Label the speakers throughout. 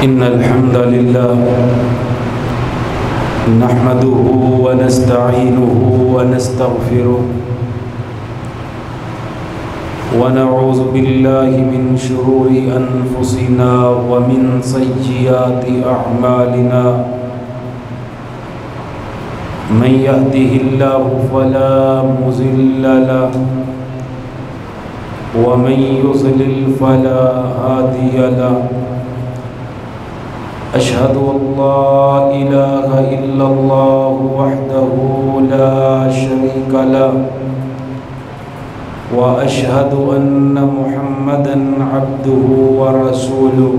Speaker 1: إن الحمد لله نحمده ونستعينه ونستغفره ونعوذ بالله من شرور أنفسنا ومن سيئات أعمالنا من يهده الله فلا مضل له ومن يضلل فلا هادي له أشهد أن لا إله إلا الله وحده لا شريك له وأشهد أن محمدًا عبده ورسوله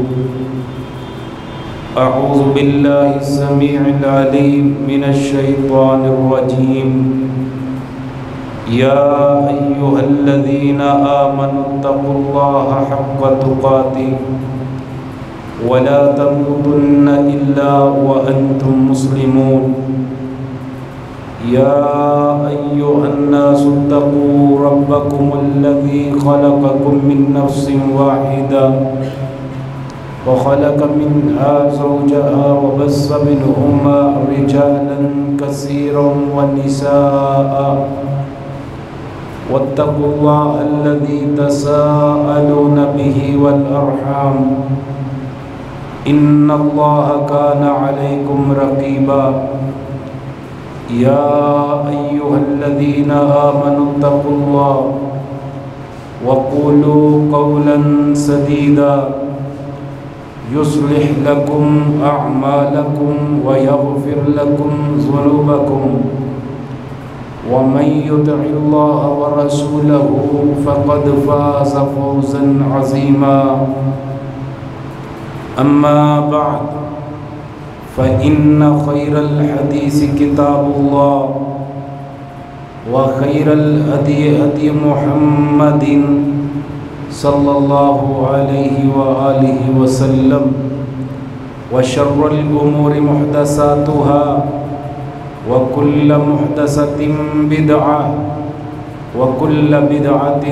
Speaker 1: أعوذ بالله السميع العليم من الشيطان الرجيم يا أيها الذين آمنوا اتقوا الله حق تقاته ولا تموتن إلا وأنتم مسلمون يا أيها الناس اتقوا ربكم الذي خلقكم من نفس واحدة وخلق منها زوجها وبث منهما رجالا كثيرا ونساء واتقوا الله الذي تساءلون به والأرحام إن الله كان عليكم رقيبا يا أيها الذين آمنوا اتقوا الله وقولوا قولا سديدا يصلح لكم أعمالكم ويغفر لكم ذنوبكم ومن يطع الله ورسوله فقد فاز فوزا عظيما أما بعد فإن خير الحديث كتاب الله وخير الهدي هدي محمد صلى الله عليه وآله وسلم وشر الأمور محدثاتها وكل محدثة بدعة وكل بدعة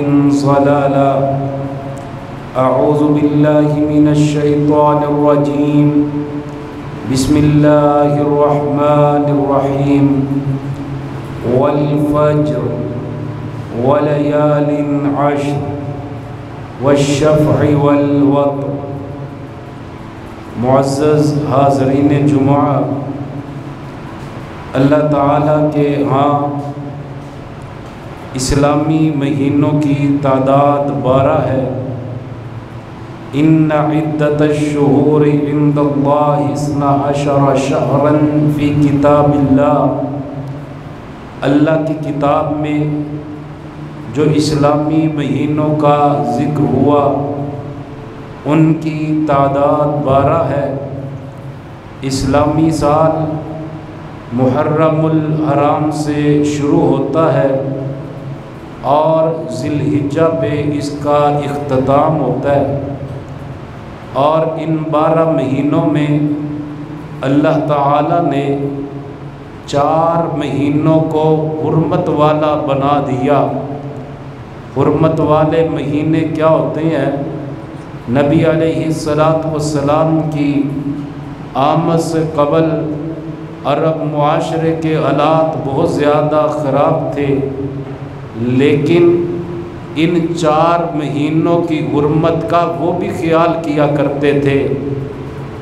Speaker 1: ضلالة أعوذ بالله من الشيطان الرجيم بسم الله الرحمن الرحيم والفجر وليال عشر والشفع والوتر. معزز حاضرین جمعہ، اللہ تعالیٰ کے ہاں اسلامی مہینوں کی تعداد 12 ہے. ان عدت الشہور عند اللہ 12 شہرا فی کتاب اللہ. اللہ کی کتاب میں جو اسلامی مہینوں کا ذکر ہوا ان کی تعداد 12 ہے. اسلامی سال محرم الحرام سے شروع ہوتا ہے اور ذی الحجہ پہ اس کا اختتام ہوتا ہے. اور ان 12 مہینوں میں اللہ تعالیٰ نے 4 مہینوں کو حرمت والا بنا دیا. حرمت والے مہینے کیا ہوتے ہیں؟ نبی علیہ السلام کی آمد سے قبل عرب معاشرے کے حالات بہت زیادہ خراب تھے، لیکن ان 4 مہینوں کی حرمت کا وہ بھی خیال کیا کرتے تھے،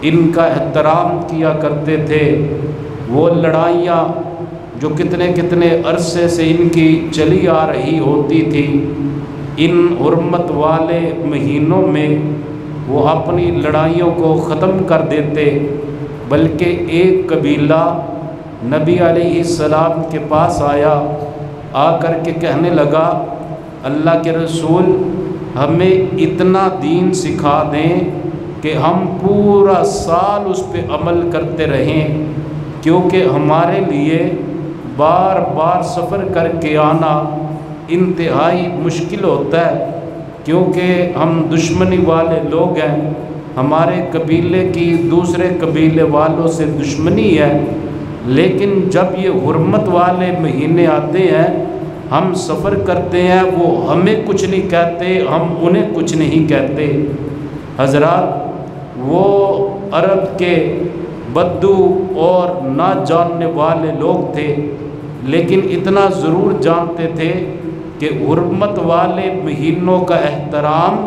Speaker 1: ان کا احترام کیا کرتے تھے. وہ لڑائیاں جو کتنے عرصے سے ان کی چلی آ رہی ہوتی تھی، ان حرمت والے مہینوں میں وہ اپنی لڑائیوں کو ختم کر دیتے. بلکہ ایک قبیلہ نبی علیہ السلام کے پاس آیا، آ کر کے کہنے لگا اللہ کے رسول ہمیں اتنا دین سکھا دیں کہ ہم پورا سال اس پہ عمل کرتے رہیں، کیونکہ ہمارے لیے بار بار سفر کر کے آنا انتہائی مشکل ہوتا ہے، کیونکہ ہم دشمنی والے لوگ ہیں، ہمارے قبیلے کی دوسرے قبیلے والوں سے دشمنی ہے. لیکن جب یہ حرمت والے مہینے آتے ہیں ہم سفر کرتے ہیں، وہ ہمیں کچھ نہیں کہتے، ہم انہیں کچھ نہیں کہتے. حضرات وہ عرب کے بدو اور نہ جاننے والے لوگ تھے، لیکن اتنا ضرور جانتے تھے کہ حرمت والے مہینوں کا احترام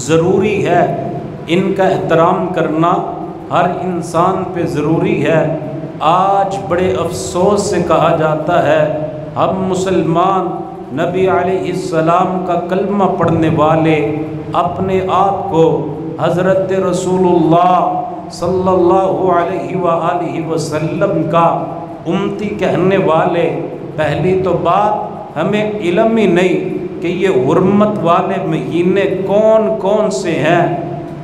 Speaker 1: ضروری ہے، ان کا احترام کرنا ہر انسان پہ ضروری ہے۔ آج بڑے افسوس سے کہا جاتا ہے ہم مسلمان نبی علیہ السلام کا کلمہ پڑھنے والے اپنے آپ کو حضرت رسول اللہ صلی اللہ علیہ وآلہ وسلم کا امتی کہنے والے، پہلی تو بات ہمیں علم ہی نہیں کہ یہ حرمت والے مہینے کون کون سے ہیں،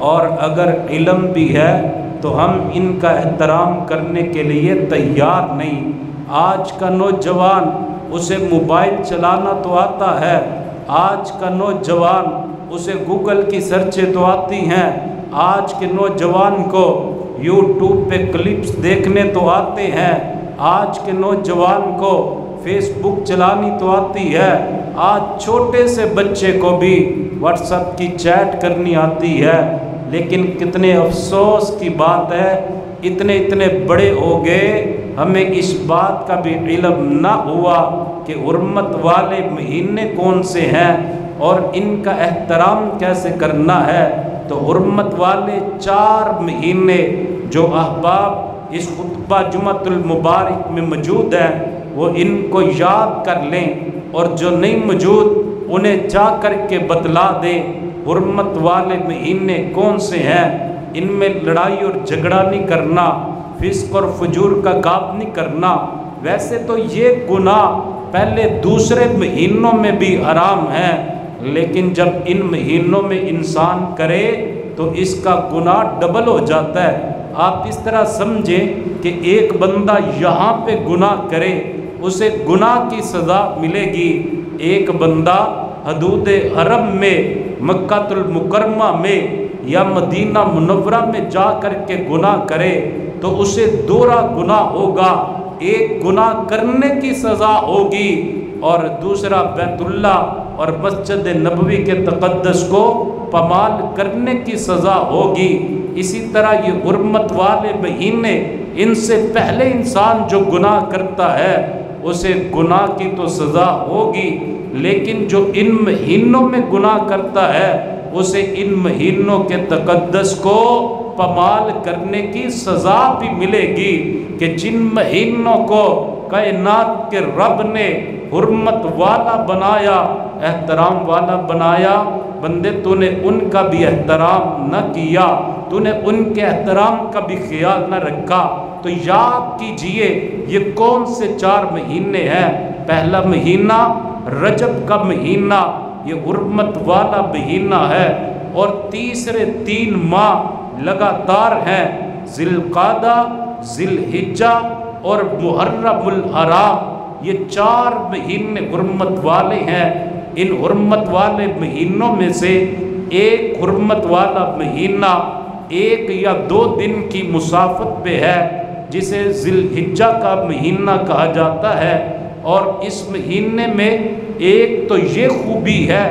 Speaker 1: اور اگر علم بھی ہے تو ہم ان کا احترام کرنے کے لیے تیار نہیں۔ آج کا نوجوان اسے موبائل چلانا تو آتا ہے، آج کا نوجوان اسے گوگل کی سرچیں تو آتی ہیں، آج کے نوجوان کو یوٹیوب پہ کلپس دیکھنے تو آتے ہیں، آج کے نوجوان کو فیس بک چلانی تو آتی ہے، آج چھوٹے سے بچے کو بھی واٹس ایپ کی چیٹ کرنی آتی ہے۔ لیکن کتنے افسوس کی بات ہے، اتنے بڑے ہو گئے ہمیں اس بات کا بھی علم نہ ہوا کہ حرمت والے مہینے کون سے ہیں اور ان کا احترام کیسے کرنا ہے۔ تو حرمت والے 4 مہینے جو احباب اس خطبہ جمعۃ المبارک میں موجود ہیں وہ ان کو یاد کر لیں، اور جو نہیں موجود انہیں جا کر کے بتلا دیں حرمت والے مہینے کون سے ہیں۔ ان میں لڑائی اور جھگڑا نہیں کرنا، فسق اور فجور کا کام نہیں کرنا۔ ویسے تو یہ گناہ پہلے دوسرے مہینوں میں بھی حرام ہے، لیکن جب ان مہینوں میں انسان کرے تو اس کا گناہ ڈبل ہو جاتا ہے۔ آپ اس طرح سمجھیں کہ ایک بندہ یہاں پہ گناہ کرے اسے گناہ کی سزا ملے گی، ایک بندہ حدود حرم میں مکہ المکرمہ میں یا مدینہ منورہ میں جا کر کے گناہ کرے تو اسے دوہرا گناہ ہوگا، ایک گناہ کرنے کی سزا ہوگی اور دوسرا بیت اللہ اور مسجد نبوی کے تقدس کو پامال کرنے کی سزا ہوگی۔ اسی طرح یہ حرمت والے مہینے، ان سے پہلے انسان جو گناہ کرتا ہے اسے گناہ کی تو سزا ہوگی، لیکن جو ان مہینوں میں گناہ کرتا ہے اسے ان مہینوں کے تقدس کو پامال کرنے کی سزا بھی ملے گی کہ جن مہینوں کو کائنات کے رب نے حرمت والا بنایا، احترام والا بنایا، بندے تو نے ان کا بھی احترام نہ کیا، تو نے ان کے احترام کا بھی خیال نہ رکھا۔ تو یاد کیجئے یہ کون سے 4 مہینے ہیں۔ پہلا مہینہ رجب کا مہینہ، یہ حرمت والا مہینہ ہے، اور تیسرے 3 ماہ لگاتار ہیں، ذی القعدہ، ذی الحجہ اور محرم الحرام، یہ 4 مہینے حرمت والے ہیں۔ ان حرمت والے مہینوں میں سے ایک حرمت والا مہینہ 1 یا 2 دن کی مسافت پہ ہے، جسے ذی الحجہ کا مہینہ کہا جاتا ہے، اور اس مہینے میں ایک تو یہ خوبی ہے،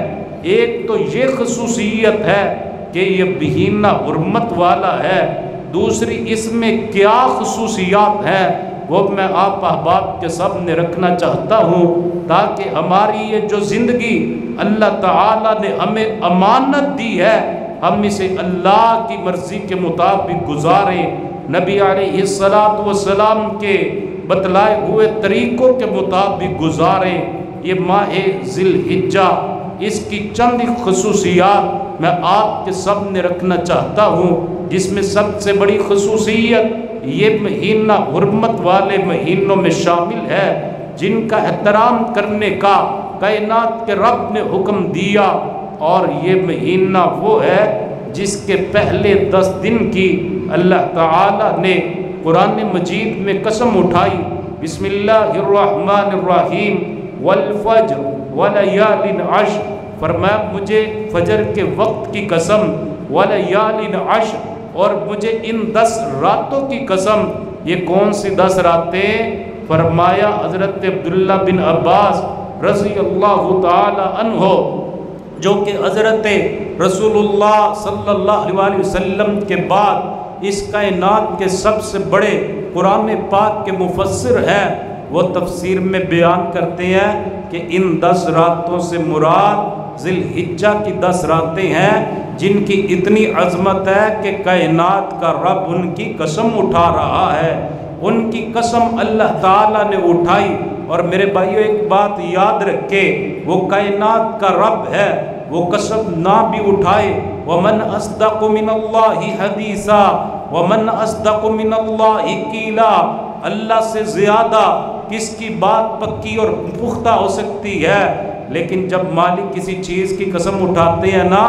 Speaker 1: ایک تو یہ خصوصیت ہے کہ یہ مہینہ حرمت والا ہے، دوسری اس میں کیا خصوصیات ہیں وہ میں آپ احباب کے سامنے رکھنا چاہتا ہوں، تاکہ ہماری یہ جو زندگی اللہ تعالیٰ نے ہمیں امانت دی ہے ہم اسے اللہ کی مرضی کے مطابق گزاریں، نبی علیہ السلام کے بتلائے ہوئے طریقوں کے مطابق گزاریں۔ یہ ماہ ذی الحجہ، اس کی چند خصوصیات میں آپ کے سامنے رکھنا چاہتا ہوں، جس میں سب سے بڑی خصوصیت یہ مہینہ حرمت والے مہینوں میں شامل ہے جن کا احترام کرنے کا کائنات کے رب نے حکم دیا، اور یہ مہینہ وہ ہے جس کے پہلے 10 دن کی اللہ تعالیٰ نے قرآن مجید میں قسم اٹھائی، بسم اللہ الرحمن الرحیم، والفجر ولیال عشر، فرمایا مجھے فجر کے وقت کی قسم، ولیال عشر، اور مجھے ان 10 راتوں کی قسم۔ یہ کون سی 10 راتیں؟ فرمایا حضرت عبداللہ بن عباس رضی اللہ تعالی عنہ، جو کہ حضرت رسول اللہ صلی اللہ علیہ وسلم کے بعد اس کائنات کے سب سے بڑے قرآن پاک کے مفسر ہیں، وہ تفسیر میں بیان کرتے ہیں کہ ان 10 راتوں سے مراد ذی الحجہ کی 10 راتیں ہیں جن کی اتنی عظمت ہے کہ کائنات کا رب ان کی قسم اٹھا رہا ہے۔ ان کی قسم اللہ تعالیٰ نے اٹھائی، اور میرے بھائیو ایک بات یاد رکھے، وہ کائنات کا رب ہے، وہ قسم نہ بھی اٹھائے، وَمَنْ أَصْدَقُ مِنَ اللَّهِ حَدِيثًا وَمَنْ أَصْدَقُ مِنَ اللَّهِ قِيلًا، اللہ سے زیادہ کس کی بات پکی اور پختہ ہو سکتی ہے؟ لیکن جب مالک کسی چیز کی قسم اٹھاتے ہیں نا،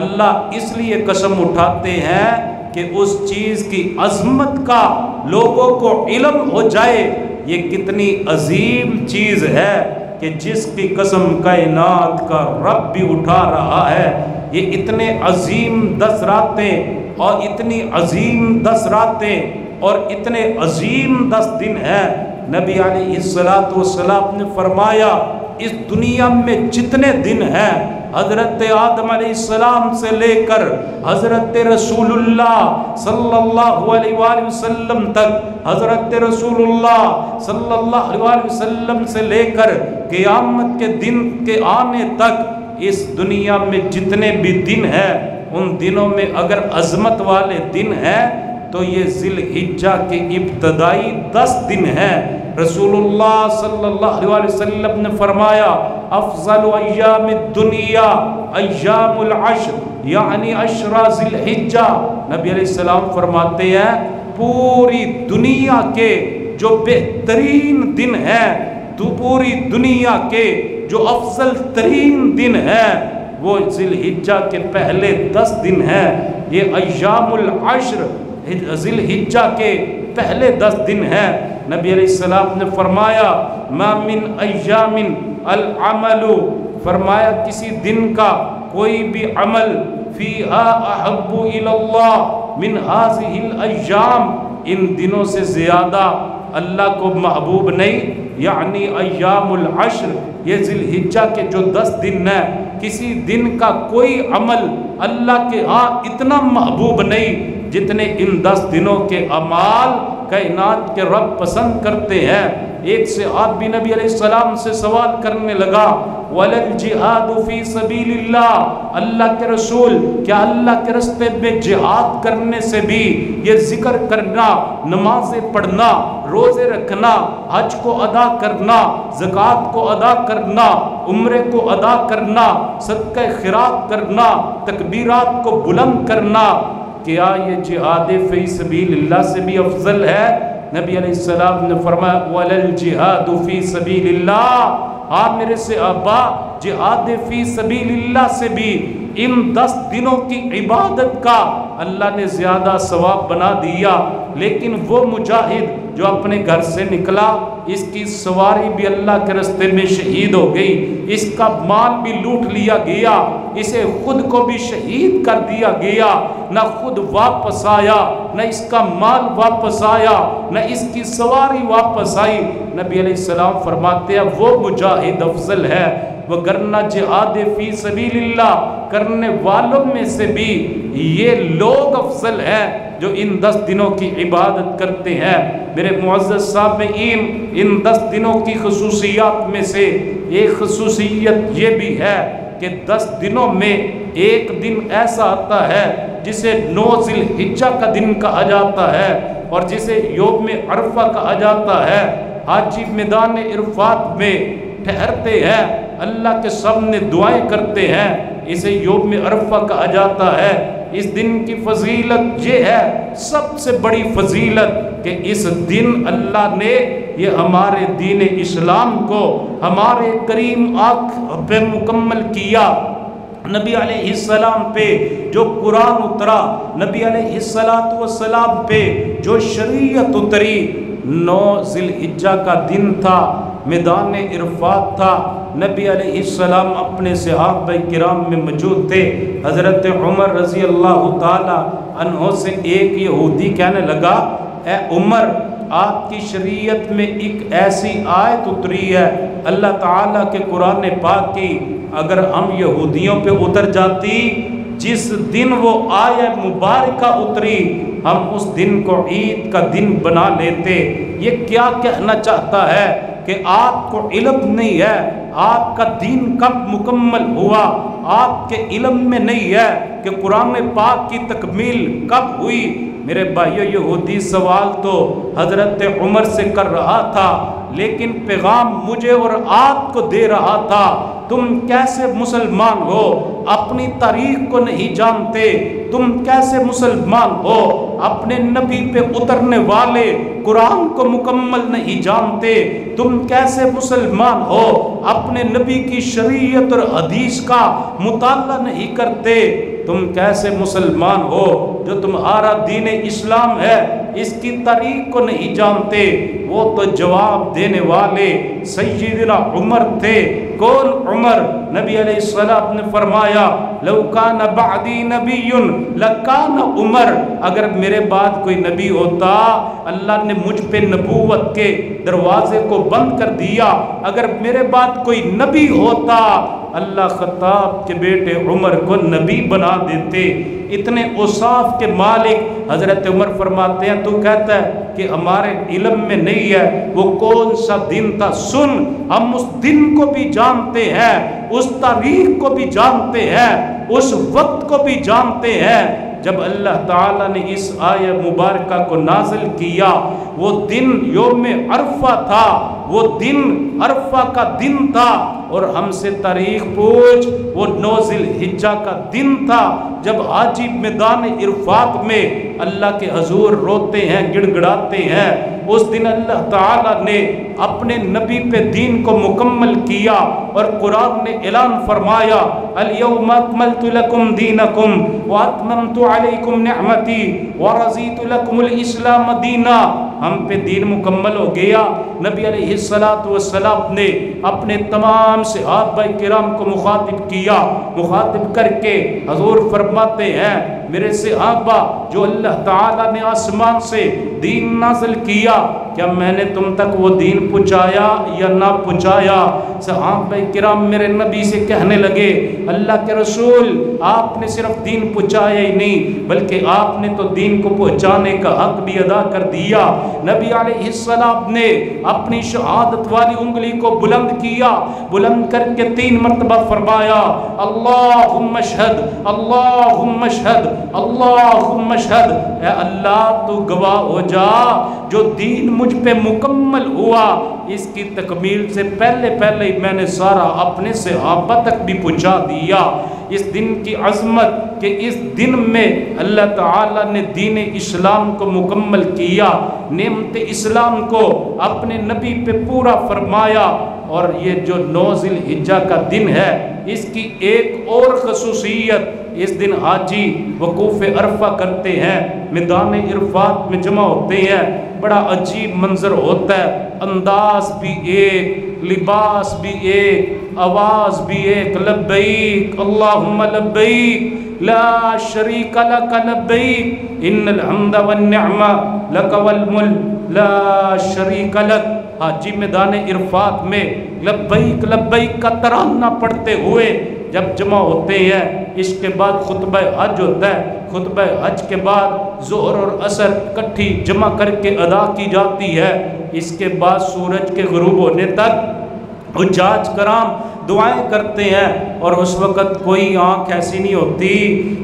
Speaker 1: اللہ اس لیے قسم اٹھاتے ہیں کہ اس چیز کی عظمت کا لوگوں کو علم ہو جائے، یہ کتنی عظیم چیز ہے کہ جس کی قسم کائنات کا رب بھی اٹھا رہا ہے۔ یہ اتنے عظیم 10 راتیں اور اتنی عظیم 10 راتیں اور اتنے عظیم 10 دن ہیں۔ نبی علیہ السلام نے فرمایا اس دنیا میں جتنے دن ہیں، حضرت آدم علیہ السلام سے لے کر حضرت رسول اللہ صلی اللہ علیہ وآلہ وسلم تک، حضرت رسول اللہ صلی اللہ علیہ وآلہ وسلم سے لے کر قیامت کے دن کے آنے تک، اس دنیا میں جتنے بھی دن ہیں، ان دنوں میں اگر عظمت والے دن ہیں تو یہ ذی الحجہ کے ابتدائی 10 دن ہیں۔ رسول اللہ صلی اللہ علیہ وسلم نے فرمایا افضل ایام الدنیا ایام العشر، یعنی 10 ذی الحجہ۔ نبی علیہ السلام فرماتے ہیں پوری دنیا کے جو بہترین دن ہیں، تو پوری دنیا کے جو افضل ترین دن ہیں، وہ ذی الحجہ کے پہلے 10 دن ہیں۔ یہ ایام العشر ذی الحجہ کے پہلے 10 دن ہیں۔ نبی علیہ السلام نے فرمایا ما من ایام العمل، فرمایا کسی دن کا کوئی بھی عمل فیہا احب الی اللہ من ہذہ الایام، ان دنوں سے زیادہ اللہ کو محبوب نہیں، یعنی ایام العشر، یہ ذی الحجہ کے جو 10 دن ہیں، کسی دن کا کوئی عمل اللہ کے ہاں اتنا محبوب نہیں جتنے ان 10 دنوں کے اعمال کائنات کے رب پسند کرتے ہیں۔ ایک صحابی نبی علیہ السلام سے سوال کرنے لگا وَلَا الْجِهَادُ فِي سَبِيلِ اللَّهِ، اللہ کے رسول کیا اللہ کے رستے میں جہاد کرنے سے بھی یہ ذکر کرنا، نمازیں پڑھنا، روزے رکھنا، حج کو ادا کرنا، زکوٰۃ کو ادا کرنا، عمرے کو ادا کرنا، صدقہ خیرات کرنا، تکبیرات کو بلند کرنا، کیا یہ جہاد فی سبیل اللہ سے بھی افضل ہے؟ نبی علیہ السلام نے فرمایا وَلَا الْجِهَادُ فِي سَبِيلِ اللَّهِ، ہاں میرے صحابہ، جہاد فی سبیل اللہ سے بھی ان 10 دنوں کی عبادت کا اللہ نے زیادہ ثواب بنا دیا۔ لیکن وہ مجاہد جو اپنے گھر سے نکلا، اس کی سواری بھی اللہ کے راستے میں شہید ہو گئی، اس کا مال بھی لوٹ لیا گیا، اسے خود کو بھی شہید کر دیا گیا، نہ خود واپس آیا، نہ اس کا مال واپس آیا، نہ اس کی سواری واپس آئی۔ نبی علیہ السلام فرماتے ہیں وہ مجاہد افضل ہے، وگرنہ جہاد فی سبیل اللہ کرنے والوں میں سے بھی یہ لوگ افضل ہیں جو ان 10 دنوں کی عبادت کرتے ہیں۔ میرے معزز سامعین، ان 10 دنوں کی خصوصیات میں سے ایک خصوصیت یہ بھی ہے کہ 10 دنوں میں ایک دن ایسا آتا ہے جسے 9 ذی الحجہ کا دن کہا جاتا ہے، اور جسے یوم عرفہ کہا جاتا ہے۔ حاجی میدان عرفات میں ٹھہرتے ہیں، اللہ کے سامنے دعائیں کرتے ہیں، اسے یوم عرفہ کہا جاتا ہے۔ اس دن کی فضیلت یہ ہے، سب سے بڑی فضیلت، کہ اس دن اللہ نے یہ ہمارے دین اسلام کو ہمارے کریم آنکھ پہ مکمل کیا۔ نبی علیہ السلام پہ جو قرآن اترا، نبی علیہ السلام پہ جو شریعت اتری، 9 ذی الحجہ کا دن تھا، میدان عرفات تھا، نبی علیہ السلام اپنے صحابہ کرام میں موجود تھے۔ حضرت عمر رضی اللہ تعالی عنہ سے ایک یہودی کہنے لگا اے عمر، آپ کی شریعت میں ایک ایسی آیت اتری ہے اللہ تعالیٰ کے قرآن پاک کی، اگر ہم یہودیوں پہ اتر جاتی جس دن وہ آیت مبارکہ اتری ہم اس دن کو عید کا دن بنا لیتے۔ یہ کیا کہنا چاہتا ہے کہ آپ کو علم نہیں ہے آپ کا دین کب مکمل ہوا، آپ کے علم میں نہیں ہے کہ قرآن پاک کی تکمیل کب ہوئی۔ میرے بھائیو، یہودی سوال تو حضرت عمر سے کر رہا تھا، لیکن پیغام مجھے اور آپ کو دے رہا تھا، تم کیسے مسلمان ہو، اپنی تاریخ کو نہیں جانتے، تم کیسے مسلمان ہو، اپنے نبی پہ اترنے والے قرآن کو مکمل نہیں جانتے، تم کیسے مسلمان ہو، اپنے نبی کی شریعت اور حدیث کا مطالعہ نہیں کرتے، تم کیسے مسلمان ہو جو تمہارا دین اسلام ہے اس کی تاریخ کو نہیں جانتے۔ وہ تو جواب دینے والے سیدنا عمر تھے۔ کون عمر؟ نبی علیہ السلام نے فرمایا لو کان بعدی نبی لکان عمر، اگر میرے بعد کوئی نبی ہوتا، اللہ نے مجھ پہ نبوت کے دروازے کو بند کر دیا، اگر میرے بعد کوئی نبی ہوتا اللہ خطاب کے بیٹے عمر کو نبی بنا دیتے۔ اتنے اوصاف کے مالک حضرت عمر فرماتے ہیں تو کہتا ہے کہ ہمارے علم میں نہیں ہے وہ کون سا دن تھا، سن ہم اس دن کو بھی جانتے ہیں، اس تاریخ کو بھی جانتے ہیں، اس وقت کو بھی جانتے ہیں جب اللہ تعالیٰ نے اس آیہ مبارکہ کو نازل کیا۔ وہ دن یوم عرفہ تھا، وہ دن عرفہ کا دن تھا، اور ہم سے تاریخ پوچھ، وہ 9 ذی الحجہ کا دن تھا جب حاجی میدان عرفات میں اللہ کے حضور روتے ہیں، گڑ گڑاتے ہیں۔ اس دن اللہ تعالیٰ نے اپنے نبی پہ دین کو مکمل کیا، اور قرآن نے اعلان فرمایا الیوم اکملت لکم دینکم واتممت علیکم نعمتی ورضیت لکم الاسلام دینا۔ ہم پہ دین مکمل ہو گیا۔ نبی علیہ السلام نے اپنے تمام صحابہ کرام کو مخاطب کیا، مخاطب کر کے حضور فرماتے ہیں میرے صحابہ، جو اللہ تعالیٰ نے آسمان سے دین نازل کیا، کیا میں نے تم تک وہ دین پہنچایا یا نہ پہنچایا؟ صحابہ کرام میرے نبی سے کہنے لگے اللہ کے رسول، آپ نے صرف دین پہنچایا ہی نہیں بلکہ آپ نے تو دین کو پہنچانے کا حق بھی ادا کر دیا۔ نبی علیہ السلام نے اپنی شہادت والی انگلی کو بلند کیا، بلند کر کے 3 مرتبہ فرمایا اللہم اشہد اللہم اشہد اللہم اشہد، اے اللہ تو گواہ ہو جا جو دین مجھ پہ مکمل ہوا اس کی تکمیل سے پہلے ہی میں نے سارا اپنے صحابہ تک بھی پہنچا دیا۔ اس دن کی عظمت کہ اس دن میں اللہ تعالیٰ نے دین اسلام کو مکمل کیا، نعمت اسلام کو اپنے نبی پہ پورا فرمایا۔ اور یہ جو 9 ذی الحجہ کا دن ہے اس کی ایک اور خصوصیت، اس دن حاجی وقوف عرفہ کرتے ہیں، میدان عرفات میں جمع ہوتے ہیں، بڑا عجیب منظر ہوتا ہے، انداز بھی ایک، لباس بھی ایک، آواز بھی ایک، لبیک اللہم لبیک لا شریک لک لبیک ان الحمد والنعمہ لک والملک لا شریک لک۔ حاجی میدان عرفات میں لبیک لبیک کا ترانہ پڑھتے ہوئے جب جمع ہوتے ہیں، اس کے بعد خطبہ حج ہوتا ہے، خطبہ حج کے بعد ظہر اور عصر کٹھی جمع کر کے ادا کی جاتی ہے، اس کے بعد سورج کے غروب ہونے تک حجاج کرام دعائیں کرتے ہیں، اور اس وقت کوئی آنکھ ایسی نہیں ہوتی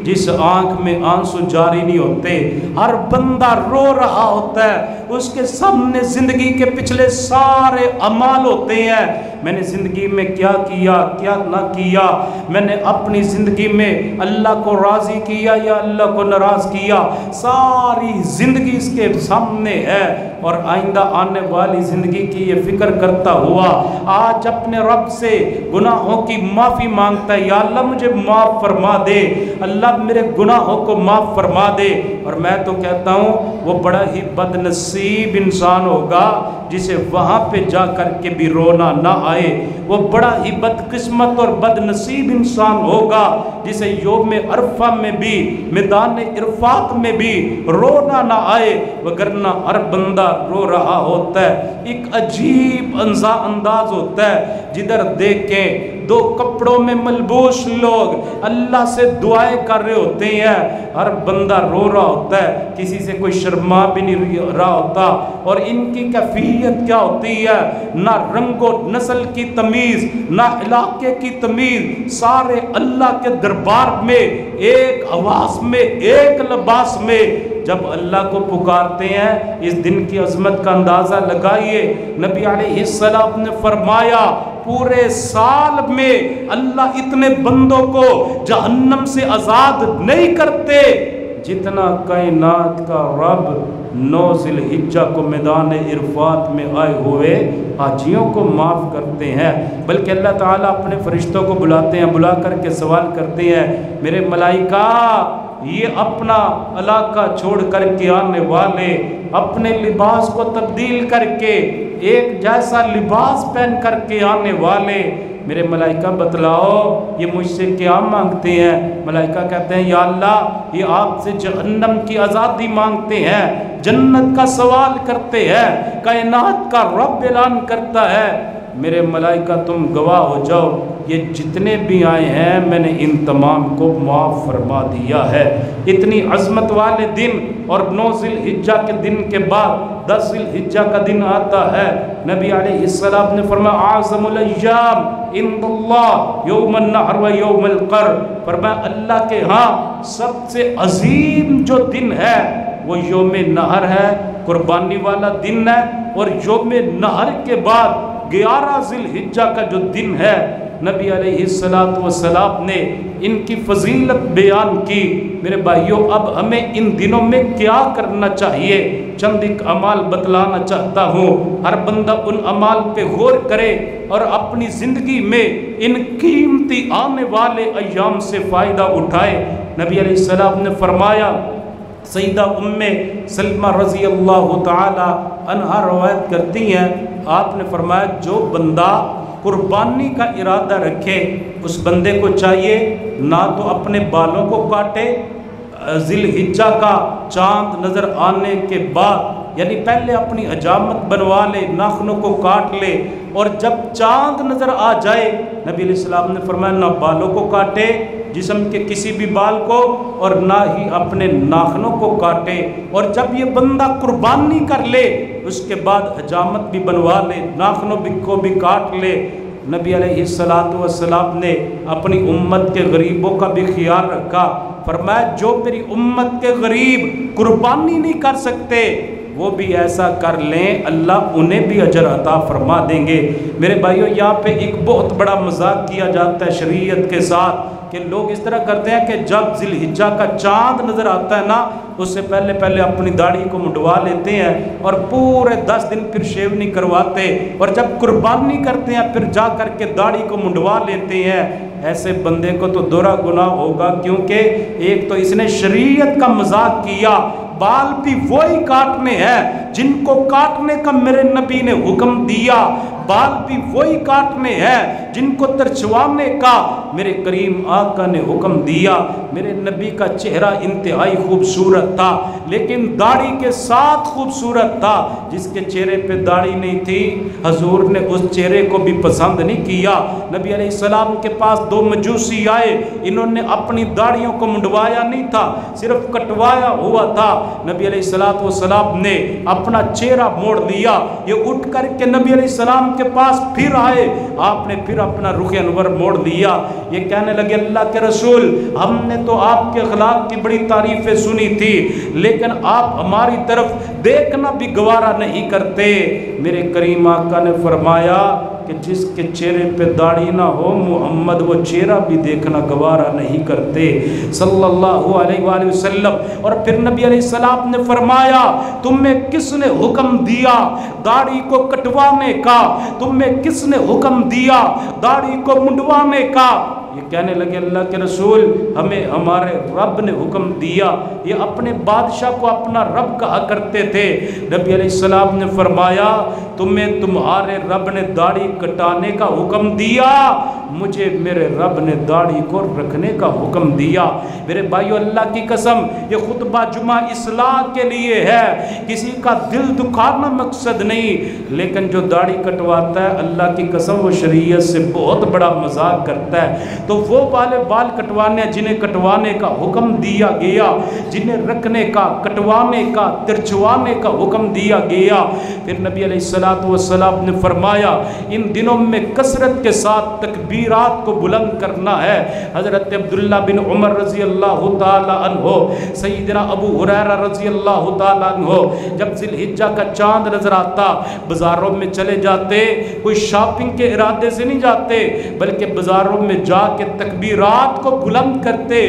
Speaker 1: جس آنکھ میں آنسو جاری نہیں ہوتے، ہر بندہ رو رہا ہوتا ہے، اس کے سامنے زندگی کے پچھلے سارے اعمال ہوتے ہیں، میں نے زندگی میں کیا کیا کیا نہ کیا، میں نے اپنی زندگی میں اللہ کو راضی کیا یا اللہ کو ناراض کیا، ساری زندگی اس کے سامنے ہے، اور آئندہ آنے والی زندگی کی یہ فکر کرتا ہوا آج اپنے رب سے گناہوں کی معافی مانگتا ہے، یا اللہ مجھے معاف فرما دے، اللہ میرے گناہوں کو معاف فرما دے۔ اور میں تو کہتا ہوں وہ بڑا ہی بد نصیب انسان ہوگا جسے وہاں پہ جا کر کے بھی رونا نہ آئے، وہ بڑا ہی بد قسمت اور بد نصیب انسان ہوگا جسے یوم عرفہ میں بھی، میدان عرفات میں بھی رونا نہ آئے، وگرنہ ہر بندہ رو رہا ہوتا ہے، ایک عجیب انداز ہوتا ہے، جدھر دیکھیں دو کپڑوں میں ملبوس لوگ اللہ سے دعائیں کر رہے ہوتے ہیں، ہر بندہ رو رہا ہوتا ہے، کسی سے کوئی شرما بھی نہیں رہا ہوتا، اور ان کی کیفیت کیا ہوتی ہے، نہ رنگ و نسل کی تمیز، نہ علاقے کی تمیز، سارے اللہ کے دربار میں ایک آواز میں، ایک لباس میں جب اللہ کو پکارتے ہیں، اس دن کی عظمت کا اندازہ لگائیے۔ نبی علیہ السلام نے فرمایا پورے سال میں اللہ اتنے بندوں کو جہنم سے آزاد نہیں کرتے جتنا کائنات کا رب 9 ذی الحجہ کو میدان عرفات میں آئے ہوئے حاجیوں کو معاف کرتے ہیں۔ بلکہ اللہ تعالیٰ اپنے فرشتوں کو بلاتے ہیں، بلا کر کے سوال کرتے ہیں، میرے ملائکہ یہ اپنا علاقہ چھوڑ کر کے آنے والے، اپنے لباس کو تبدیل کر کے ایک جیسا لباس پہن کر کے آنے والے، میرے ملائکہ بتلاؤ یہ مجھ سے کیا مانگتے ہیں؟ ملائکہ کہتے ہیں یا اللہ یہ آپ سے جہنم کی آزادی مانگتے ہیں، جنت کا سوال کرتے ہیں، کائنات کا رب اعلان کرتا ہے۔ میرے ملائکہ تم گواہ ہو جاؤ، یہ جتنے بھی آئے ہیں میں نے ان تمام کو معاف فرما دیا ہے۔ اتنی عظمت والے دن، اور 9 ذی الحجہ کے دن کے بعد 10 ذی الحجہ کا دن آتا ہے، نبی علیہ السلام نے فرمایا اعظم الایام عند اللہ یوم النحر و یوم القر، فرمایا اللہ کے ہاں سب سے عظیم جو دن ہے وہ یوم نحر ہے، قربانی والا دن ہے، اور یوم نحر کے بعد 11 ذی الحجہ کا جو دن ہے، نبی علیہ السلام نے ان کی فضیلت بیان کی۔ میرے بھائیوں اب ہمیں ان دنوں میں کیا کرنا چاہیے، چند ایک اعمال بتلانا چاہتا ہوں، ہر بندہ ان اعمال پہ غور کرے اور اپنی زندگی میں ان قیمتی آنے والے ایام سے فائدہ اٹھائے۔ نبی علیہ السلام نے فرمایا، سیدہ ام سلمہ رضی اللہ تعالی عنہا روایت کرتی ہیں، آپ نے فرمایا جو بندہ قربانی کا ارادہ رکھے اس بندے کو چاہیے نہ تو اپنے بالوں کو کاٹے، ذی الحجہ کا چاند نظر آنے کے بعد یعنی پہلے اپنی حجامت بنوا لے، ناخنوں کو کاٹ لے، اور جب چاند نظر آ جائے نبی علیہ السلام نے فرمایا نہ بالوں کو کاٹے، جسم کے کسی بھی بال کو، اور نہ ہی اپنے ناخنوں کو کاٹے، اور جب یہ بندہ قربانی کر لے اس کے بعد حجامت بھی بنوا لے، ناخنوں کو بھی کاٹ لے۔ نبی علیہ السلام نے اپنی امت کے غریبوں کا بھی خیال رکھا، فرمایا جو میری امت کے غریب قربانی نہیں کر سکتے وہ بھی ایسا کر لیں، اللہ انہیں بھی اجر عطا فرما دیں گے۔ میرے بھائیوں یہاں پہ ایک بہت بڑا مذاق کیا جاتا ہے شریعت کے ساتھ، کہ لوگ اس طرح کرتے ہیں کہ جب ذی الحجہ کا چاند نظر آتا ہے نا اس سے پہلے اپنی داڑھی کو منڈوا لیتے ہیں، اور پورے 10 دن پھر شیو نہیں کرواتے، اور جب قربانی کرتے ہیں پھر جا کر کے داڑھی کو منڈوا لیتے ہیں۔ ایسے بندے کو تو دوہرا گناہ ہوگا، کیونکہ ایک تو اس نے شریعت کا مذاق کیا، بال بھی وہی کاٹنے ہیں جن کو کاٹنے کا میرے نبی نے حکم دیا، بال بھی وہی کاٹنے ہیں جن کو ترچوانے کا میرے کریم آقا نے حکم دیا۔ میرے نبی کا چہرہ انتہائی خوبصورت تھا، لیکن داڑھی کے ساتھ خوبصورت تھا۔ جس کے چہرے پہ داڑھی نہیں تھی حضور نے اس چہرے کو بھی پسند نہیں کیا۔ نبی علیہ السلام کے پاس 2 مجوسی آئے، انہوں نے اپنی داڑھیوں کو منڈوایا نہیں تھا، صرف کٹوایا ہوا تھا۔ نبی علیہ السلام نے اپنا چہرہ موڑ لیا، یہ اٹھ کر کے نبی علیہ السلام کے پاس پھر آئے، آپ نے پھر اپنا رخ انور موڑ لیا۔ یہ کہنے لگے اللہ کے رسول ہم نے تو آپ کے اخلاق کی بڑی تعریفیں سنی تھی، لیکن آپ ہماری طرف دیکھنا بھی گوارا نہیں کرتے۔ میرے کریم آقا نے فرمایا کہ جس کے چہرے پہ داڑھی نہ ہو محمد وہ چہرہ بھی دیکھنا گوارا نہیں کرتے صلی اللہ علیہ وآلہ وسلم۔ اور پھر نبی علیہ السلام نے فرمایا تمہیں کس نے حکم دیا داڑھی کو کٹوانے کا، تمہیں کس نے حکم دیا داڑھی کو منڈوانے کا؟ یہ کہنے لگے اللہ کے رسول ہمیں ہمارے رب نے حکم دیا۔ یہ اپنے بادشاہ کو اپنا رب کہا کرتے تھے۔ نبی علیہ السلام نے فرمایا تمہیں تمہارے رب نے داڑھی کٹانے کا حکم دیا، مجھے میرے رب نے داڑھی کو رکھنے کا حکم دیا۔ میرے بھائیو، اللہ کی قسم یہ خطبہ جمعہ اصلاح کے لیے ہے، کسی کا دل دکھانا مقصد نہیں، لیکن جو داڑھی کٹواتا ہے اللہ کی قسم وہ شریعت سے بہت بڑا مذاق کرتا ہے۔ تو وہ والے بال کٹوانے جنہیں کٹوانے کا حکم دیا گیا، جنہیں رکھنے کا، کٹوانے کا، ترچوانے کا حکم دیا گیا، پھر نبی علیہ السلام نے فرمایا ان دنوں میں کثرت کے ساتھ تکبیرات کو بلند کرنا ہے۔ حضرت عبداللہ بن عمر رضی اللہ تعالی عنہ، سیدنا ابو ہریرہ رضی اللہ تعالی عنہ جب ذی الحجہ کا چاند نظر آتا بازاروں میں چلے جاتے، کوئی شاپنگ کے ارادے سے نہیں جاتے بلکہ بازاروں میں جا کے تکبیرات کو بلند کرتے۔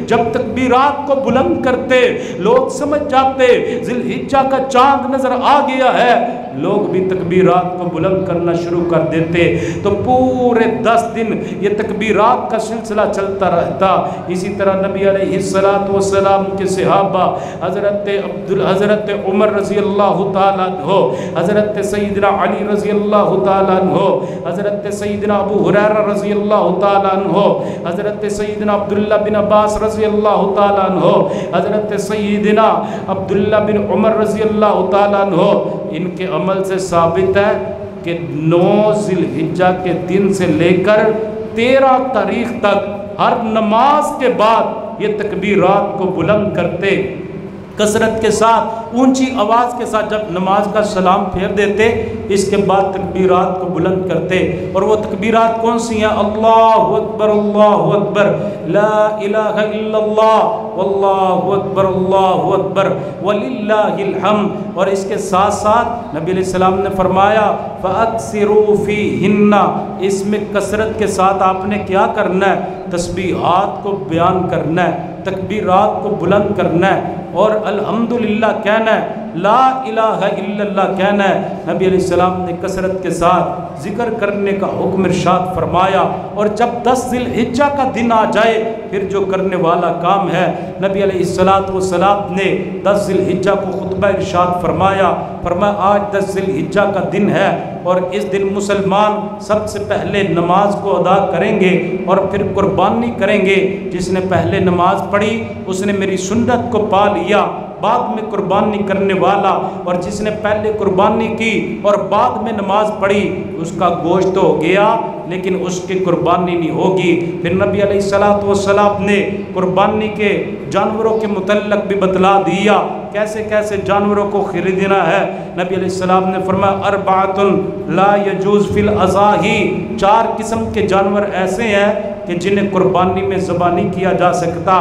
Speaker 1: جب تکبیرات کو بلند کرتے لوگ سمجھ جاتے ذی الحجہ کا چاند نظر آ گیا ہے، لوگ بھی تکبیرات کو بلند کرنا شروع کر دیتے۔ تو پورے 10 دن یہ تکبیرات کا سلسلہ چلتا رہتا۔ اسی طرح نبی علیہ السلام کے صحابہ حضرت عمر رضی اللہ تعالیٰ عنہ، حضرت سیدنا علی رضی اللہ تعالیٰ عنہ، حضرت سیدنا ابو ہریرہ رضی اللہ تعالیٰ عنہ، حضرت سیدنا عبداللہ بن عباس رضی اللہ تعالیٰ عنہ، حضرت سیدنا عبداللہ بن عمر رضی اللہ تعالیٰ عنہ، ان کے عمل سے ثابت ہے کہ 9 ذی الحجہ کے دن سے لے کر 13 تاریخ تک ہر نماز کے بعد یہ تکبیرات کو بلند کرتے، کثرت کے ساتھ، اونچی آواز کے ساتھ جب نماز کا سلام پھیر دیتے اس کے بعد تکبیرات کو بلند کرتے۔ اور وہ تکبیرات کون سی ہیں؟ اللہ اکبر لا الہ الا اللہ واللہ اکبر وللہ الحمد۔ اور اس کے ساتھ ساتھ نبی علیہ السلام نے فرمایا فَأَكْثِرُوا فِيهِنَّ، اس میں کثرت کے ساتھ آپ نے کیا کرنا ہے؟ تسبیحات کو بیان کرنا ہے، تکبیرات کو بلند کرنا ہے اور الحمدللہ کہنا ہے، لا الہ الا اللہ کہنا ہے۔ نبی علیہ السلام نے کثرت کے ساتھ ذکر کرنے کا حکم ارشاد فرمایا۔ اور جب 10 ذی الحجہ کا دن آ جائے پھر جو کرنے والا کام ہے، نبی علیہ السلام نے 10 ذی الحجہ کو خطبہ ارشاد فرمایا آج 10 ذی الحجہ کا دن ہے اور اس دن مسلمان سب سے پہلے نماز کو ادا کریں گے اور پھر قربانی کریں گے۔ جس نے پہلے نماز پڑھی اس نے میری سنت کو پا لیا، بعد میں قربانی کرنے والا، اور جس نے پہلے قربانی کی اور بعد میں نماز پڑھی اس کا گوشت تو ہو گیا لیکن اس کی قربانی نہیں ہوگی۔ پھر نبی علیہ السلام نے قربانی کے جانوروں کے متعلق بھی بتلا دیا کیسے کیسے جانوروں کو خریدنا ہے۔ نبی علیہ السلام نے فرمایا اربعۃ لا یجوز فی الاضاحی، 4 قسم کے جانور ایسے ہیں کہ جنہیں قربانی میں ذبح نہیں کیا جا سکتا۔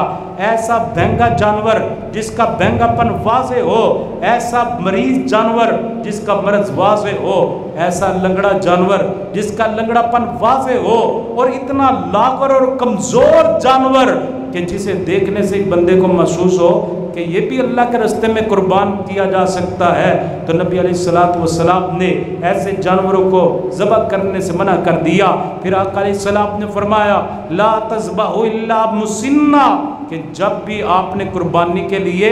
Speaker 1: ایسا بہنگا جانور جس کا بہنگا پن واضح ہو، ایسا مریض جانور جس کا مرض واضح ہو، ایسا لنگڑا جانور جس کا لنگڑا پن واضح ہو، اور اتنا لاغر اور کمزور جانور کہ جسے دیکھنے سے بندے کو محسوس ہو کہ یہ بھی اللہ کے راستے میں قربان کیا جا سکتا ہے۔ تو نبی علیہ السلام نے ایسے جانوروں کو ذبح کرنے سے منع کر دیا۔ پھر آقا علیہ السلام نے فرمایا لا تذبحوا الا مسنہ، کہ جب بھی آپ نے قربانی کے لیے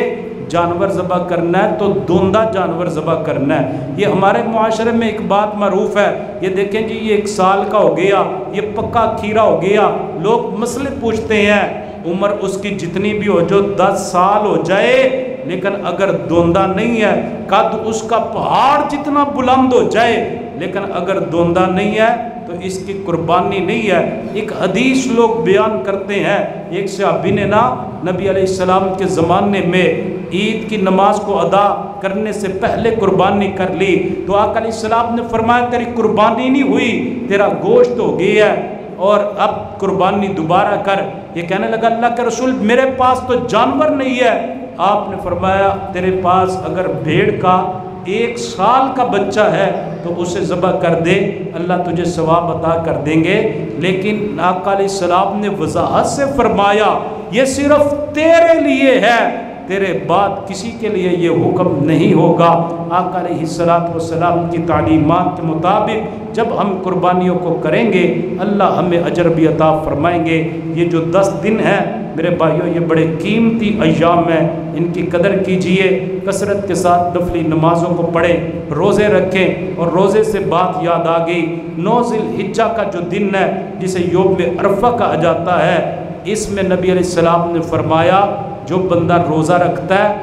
Speaker 1: جانور ذبح کرنا ہے تو دوندہ جانور ذبح کرنا ہے۔ یہ ہمارے معاشرے میں ایک بات معروف ہے، یہ دیکھیں جی یہ 1 سال کا ہو گیا، یہ پکا کھیرا ہو گیا، لوگ مسئلے پوچھتے ہیں، عمر اس کی جتنی بھی ہو جو 10 سال ہو جائے لیکن اگر دوندہ نہیں ہے، قد اس کا پہاڑ جتنا بلند ہو جائے لیکن اگر دوندہ نہیں ہے تو اس کی قربانی نہیں ہے۔ ایک حدیث لوگ بیان کرتے ہیں، ایک صحابی نے نبی علیہ السلام کے زمانے میں عید کی نماز کو ادا کرنے سے پہلے قربانی کر لی تو آقا علیہ السلام نے فرمایا تیری قربانی نہیں ہوئی، تیرا گوشت ہو گیا ہے اور اب قربانی دوبارہ کر۔ یہ کہنے لگا اللہ کے رسول میرے پاس تو جانور نہیں ہے۔ آپ نے فرمایا تیرے پاس اگر بھیڑ کا 1 سال کا بچہ ہے تو اسے ذبح کر دے، اللہ تجھے ثواب عطا کر دیں گے۔ لیکن آقا علیہ السلام نے وضاحت سے فرمایا یہ صرف تیرے لیے ہے، تیرے بعد کسی کے لیے یہ حکم نہیں ہوگا۔ آقا علیہ السلام کی تعلیمات کے مطابق جب ہم قربانیوں کو کریں گے اللہ ہمیں اجر بھی عطا فرمائیں گے۔ یہ جو 10 دن ہیں میرے بھائیوں یہ بڑے قیمتی ایام ہیں، ان کی قدر کیجئے، کثرت کے ساتھ نفلی نمازوں کو پڑھیں، روزے رکھیں۔ اور روزے سے بات یاد آ گئی، 9 ذی الحجہ کا جو دن ہے جسے یوم عرفہ کہا جاتا ہے، اس میں نبی علیہ السلام نے فرمایا جو بندہ روزہ رکھتا ہے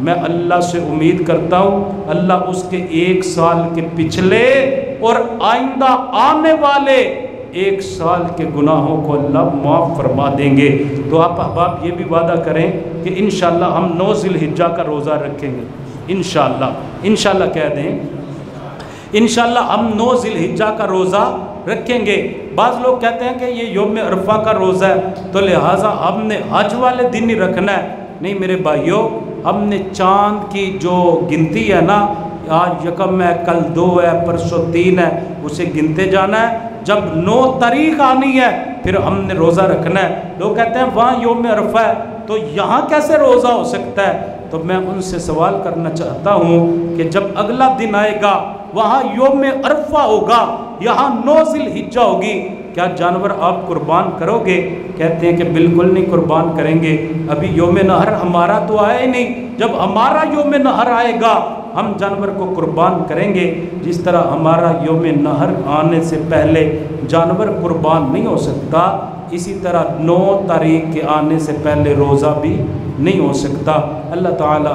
Speaker 1: میں اللہ سے امید کرتا ہوں اللہ اس کے 1 سال کے پچھلے اور آئندہ آنے والے 1 سال کے گناہوں کو اللہ معاف فرما دیں گے۔ تو آپ احباب یہ بھی وعدہ کریں کہ انشاءاللہ ہم 9 ذی الحجہ کا روزہ رکھیں گے، انشاءاللہ کہہ دیں انشاءاللہ ہم 9 ذی الحجہ کا روزہ رکھیں گے۔ بعض لوگ کہتے ہیں کہ یہ یوم عرفہ کا روزہ ہے تو لہٰذا ہم نے حج والے دن ہی رکھنا ہے۔ نہیں میرے بھائیوں، ہم نے چاند کی جو گنتی ہے نا، آج 1 ہے، کل 2 ہے، پرسوں 3 ہے، اسے گنتے جانا ہے۔ جب 9 تاریخ آنی ہے پھر ہم نے روزہ رکھنا ہے۔ لوگ کہتے ہیں وہاں یوم عرفہ ہے تو یہاں کیسے روزہ ہو سکتا ہے؟ تو میں ان سے سوال کرنا چاہتا ہوں کہ جب اگلا دن آئے گا وہاں یوم عرفہ ہوگا، یہاں 9 ذی الحجہ ہوگی، کیا جانور آپ قربان کرو گے؟ کہتے ہیں کہ بالکل نہیں قربان کریں گے، ابھی یوم نحر ہمارا تو آیا ہی نہیں، جب ہمارا یوم نحر آئے گا ہم جانور کو قربان کریں گے۔ جس طرح ہمارا یوم نحر آنے سے پہلے جانور قربان نہیں ہو سکتا، اسی طرح 9 تاریخ کے آنے سے پہلے روزہ بھی نہیں ہو سکتا۔ اللہ تعالی